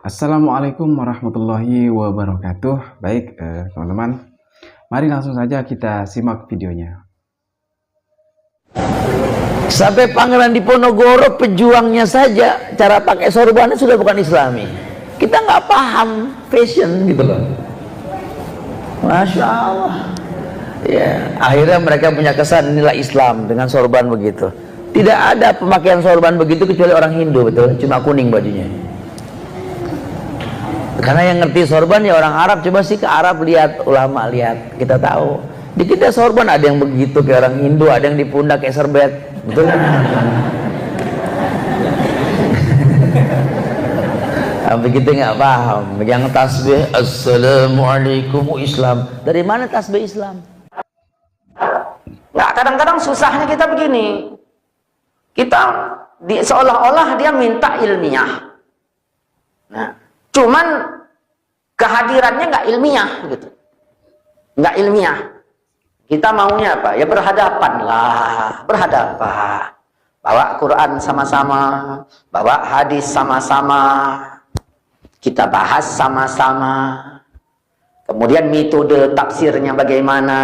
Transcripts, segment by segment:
Assalamualaikum warahmatullahi wabarakatuh. Baik, teman-teman, mari langsung saja kita simak videonya. Sampai Pangeran Diponegoro pejuangnya saja cara pakai sorbannya sudah bukan Islami. Kita nggak paham fashion gitu loh. Masya Allah. Ya, akhirnya mereka punya kesan inilah Islam dengan sorban begitu. Tidak ada pemakaian sorban begitu kecuali orang Hindu, betul? Cuma kuning bajunya. Karena yang ngerti sorban ya orang Arab. Coba sih ke Arab lihat, ulama lihat, kita tahu. Di kita sorban ada yang begitu kayak orang Hindu, ada yang di pundak kayak serbet, betul kan? Begitu nggak paham. Yang tasbih Assalamualaikum Islam. Dari mana tasbih Islam? Nggak, kadang-kadang susahnya kita begini. Kita seolah-olah dia minta ilmiah. Nah, cuman kehadirannya nggak ilmiah gitu, nggak ilmiah. Kita maunya apa? Ya berhadapan lah, berhadapan. Bawa Quran sama-sama, bawa hadis sama-sama, kita bahas sama-sama. Kemudian metode tafsirnya bagaimana?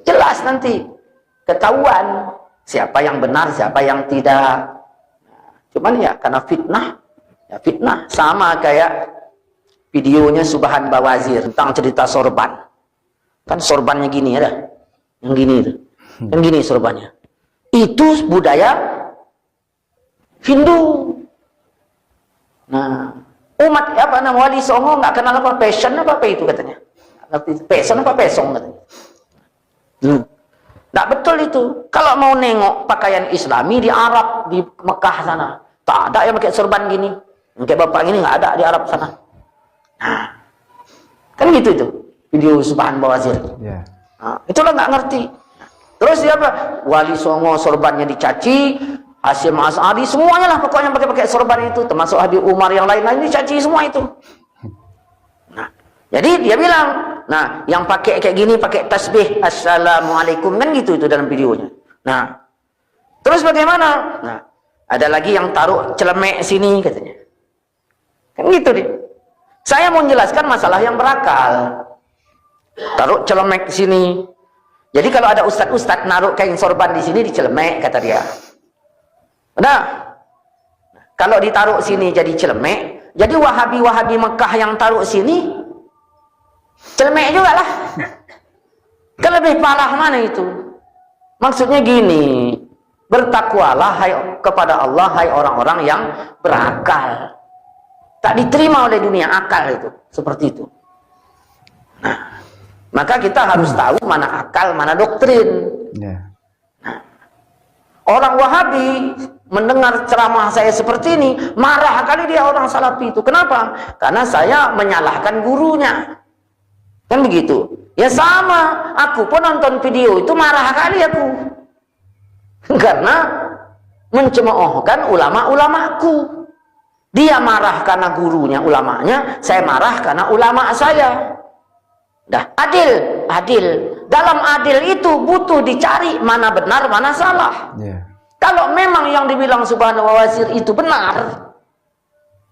Jelas nanti, ketahuan siapa yang benar, siapa yang tidak. Cuman ya karena fitnah. Ya fitnah sama kayak videonya Subhan Bawazir tentang cerita sorban. Kan sorbannya gini ada, yang gini itu, yang gini sorbannya. Itu budaya Hindu. Nah, umat apa nama Wali Songo nggak kenal apa fashion apa itu katanya. Fashion apa pesong katanya. Nggak betul itu. Kalau mau nengok pakaian Islami di Arab, di Mekah sana, tak ada yang pakai sorban gini. Kayak bapak ini nggak ada di Arab sana. Nah, kan gitu itu video Subhan Bawazir. Yeah. Nah, itulah nggak ngerti. Terus dia apa? Wali Songo sorbannya dicaci, Hasyim As'ari semuanya lah pokoknya pakai sorban itu, termasuk Habib Umar yang lain-lain dicaci semua itu. Nah, jadi dia bilang, nah yang pakai kayak gini pakai tasbih Assalamualaikum kan gitu itu dalam videonya. Nah, terus bagaimana? Nah, ada lagi yang taruh celemek sini katanya. Kan gitu deh. Saya mau menjelaskan masalah yang berakal. Taruh celemek di sini. Jadi kalau ada ustadz-ustadz naruh kain sorban di sini dicelemek kata dia. Nah, kalau ditaruh sini jadi celemek, jadi Wahabi-Wahabi Mekah yang taruh sini celemek juga lah. Kan lebih parah mana itu? Maksudnya gini, bertakwalah hai kepada Allah hai orang-orang yang berakal. Tak diterima oleh dunia akal itu seperti itu. Nah, maka kita harus tahu mana akal, mana doktrin. Nah, orang Wahabi mendengar ceramah saya seperti ini, marah kali dia orang Salafi itu. Kenapa? Karena saya menyalahkan gurunya. Kan begitu. Ya sama, aku pun nonton video itu marah kali aku. Karena mencemoohkan ulama-ulamaku. Dia marah karena gurunya, ulamanya, saya marah karena ulama saya. Dah, adil, adil. Dalam adil itu butuh dicari mana benar, mana salah. Yeah. Kalau memang yang dibilang Subhan Bawazir itu benar,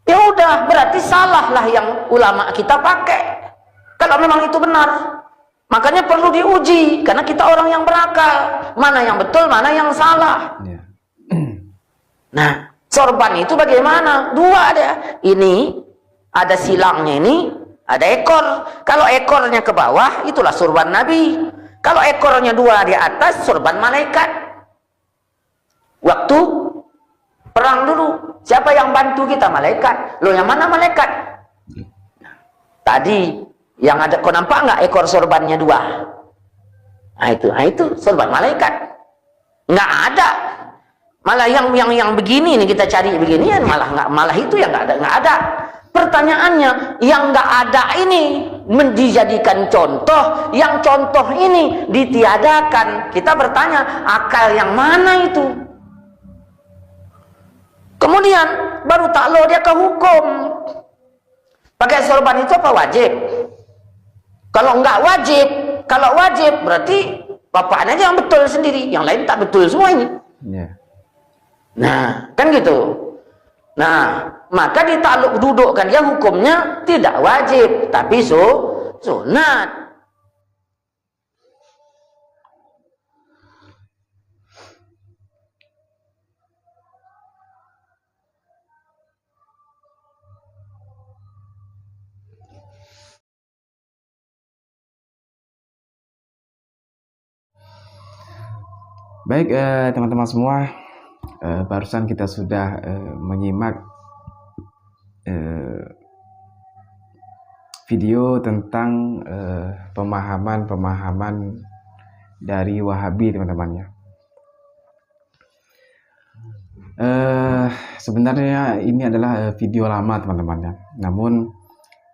ya udah, berarti salahlah yang ulama kita pakai. Kalau memang itu benar, makanya perlu diuji, karena kita orang yang berakal. Mana yang betul, mana yang salah. Yeah. Nah, sorban itu bagaimana? Dua ada. Ini ada silangnya ini, ada ekor. Kalau ekornya ke bawah, itulah sorban Nabi. Kalau ekornya dua di atas, sorban malaikat. Waktu perang dulu, siapa yang bantu kita? Malaikat. Loh, yang mana malaikat? Tadi yang ada, kau nampak nggak ekor sorbannya dua? Nah itu sorban malaikat. Nggak ada. Malah yang begini nih kita cari beginian, malah itu yang nggak ada. Pertanyaannya, yang nggak ada ini dijadikan contoh, yang contoh ini ditiadakan. Kita bertanya, akal yang mana itu? Kemudian baru takluk dia ke hukum. Pakai sorban itu apa wajib? Kalau nggak wajib, kalau wajib berarti bapaknya aja yang betul sendiri, yang lain tak betul semua ini. Yeah. Nah, kan gitu. Nah, maka ditakluk dudukkan dia hukumnya tidak wajib, tapi sunat. Baik teman-teman semua, barusan kita sudah menyimak video tentang pemahaman dari Wahabi, teman-teman ya. Sebenarnya ini adalah video lama, teman-teman ya. Namun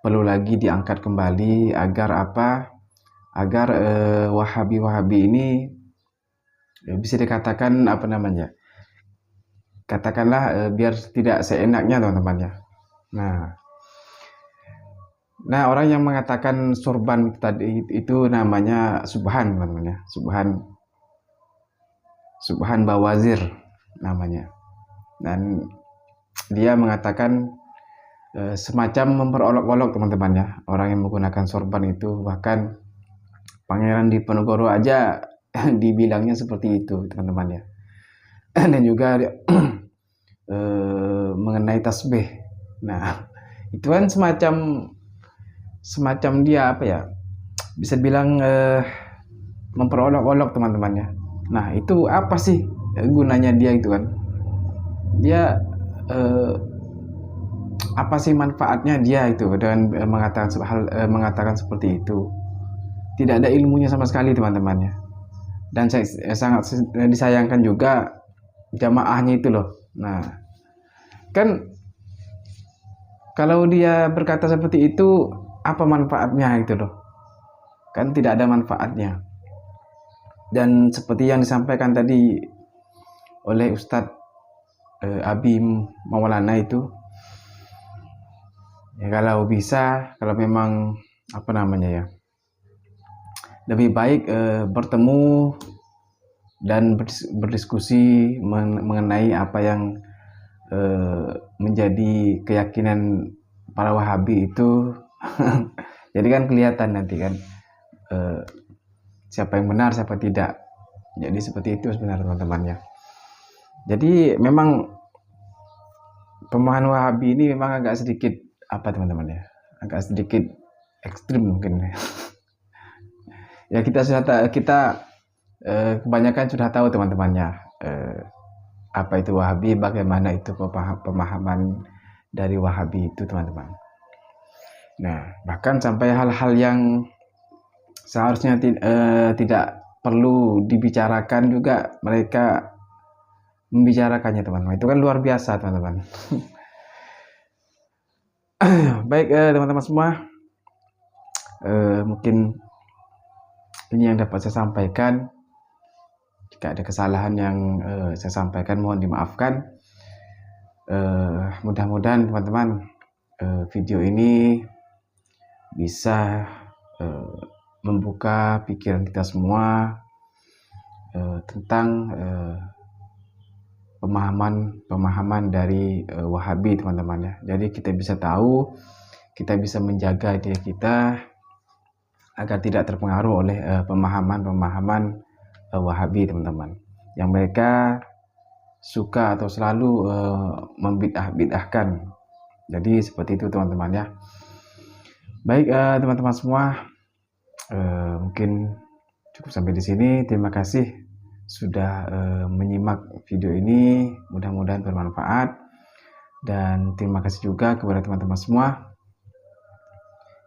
perlu lagi diangkat kembali agar apa? Agar Wahabi ini bisa dikatakan apa namanya? Katakanlah biar tidak seenaknya, teman-teman ya. Nah, orang yang mengatakan sorban tadi itu namanya Subhan, teman-teman ya. Subhan Bawazir namanya. Dan dia mengatakan semacam memperolok-olok, teman-teman ya, orang yang menggunakan sorban itu. Bahkan Pangeran Diponegoro aja dibilangnya seperti itu, teman-teman ya. Dan juga mengenai tasbih. Nah, itu kan semacam dia apa ya, bisa bilang memperolok-olok, teman-teman ya. Nah, itu apa sih gunanya dia itu kan? Dia apa sih manfaatnya dia itu dengan mengatakan seperti itu? Tidak ada ilmunya sama sekali, teman-teman ya. Dan saya sangat disayangkan juga jamaahnya itu loh. Nah, kan kalau dia berkata seperti itu, apa manfaatnya itu loh? Kan tidak ada manfaatnya. Dan seperti yang disampaikan tadi oleh Ustadz Abi Maulana itu, ya kalau bisa, kalau memang apa namanya ya, lebih baik bertemu dan berdiskusi mengenai apa yang menjadi keyakinan para Wahabi itu. Jadi kan kelihatan nanti kan siapa yang benar, siapa tidak. Jadi seperti itu sebenarnya, teman-teman ya. Jadi memang pemahaman Wahabi ini memang agak sedikit apa, teman-teman ya, agak sedikit ekstrim mungkin. Ya kita kebanyakan sudah tahu, teman-temannya, apa itu Wahabi, bagaimana itu pemahaman dari Wahabi itu, teman-teman. Nah, bahkan sampai hal-hal yang seharusnya tidak perlu dibicarakan juga mereka membicarakannya, teman-teman. Itu kan luar biasa, teman-teman. Baik teman-teman semua, mungkin ini yang dapat saya sampaikan. Jika ada kesalahan yang saya sampaikan, mohon dimaafkan. Mudah-mudahan teman-teman video ini bisa membuka pikiran kita semua tentang pemahaman dari Wahabi, teman-teman ya. Jadi kita bisa tahu, kita bisa menjaga diri kita agar tidak terpengaruh oleh pemahaman Wahabi, teman-teman, yang mereka suka atau selalu membid'ah-bid'ahkan. Jadi seperti itu, teman-teman ya. Baik teman-teman semua, mungkin cukup sampai di sini. Terima kasih sudah menyimak video ini, mudah-mudahan bermanfaat. Dan terima kasih juga kepada teman-teman semua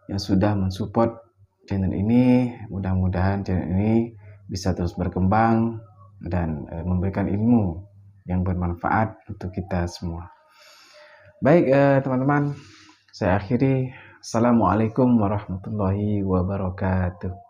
yang sudah mensupport channel ini. Mudah-mudahan channel ini bisa terus berkembang dan memberikan ilmu yang bermanfaat untuk kita semua. Baik teman-teman, saya akhiri. Assalamualaikum warahmatullahi wabarakatuh.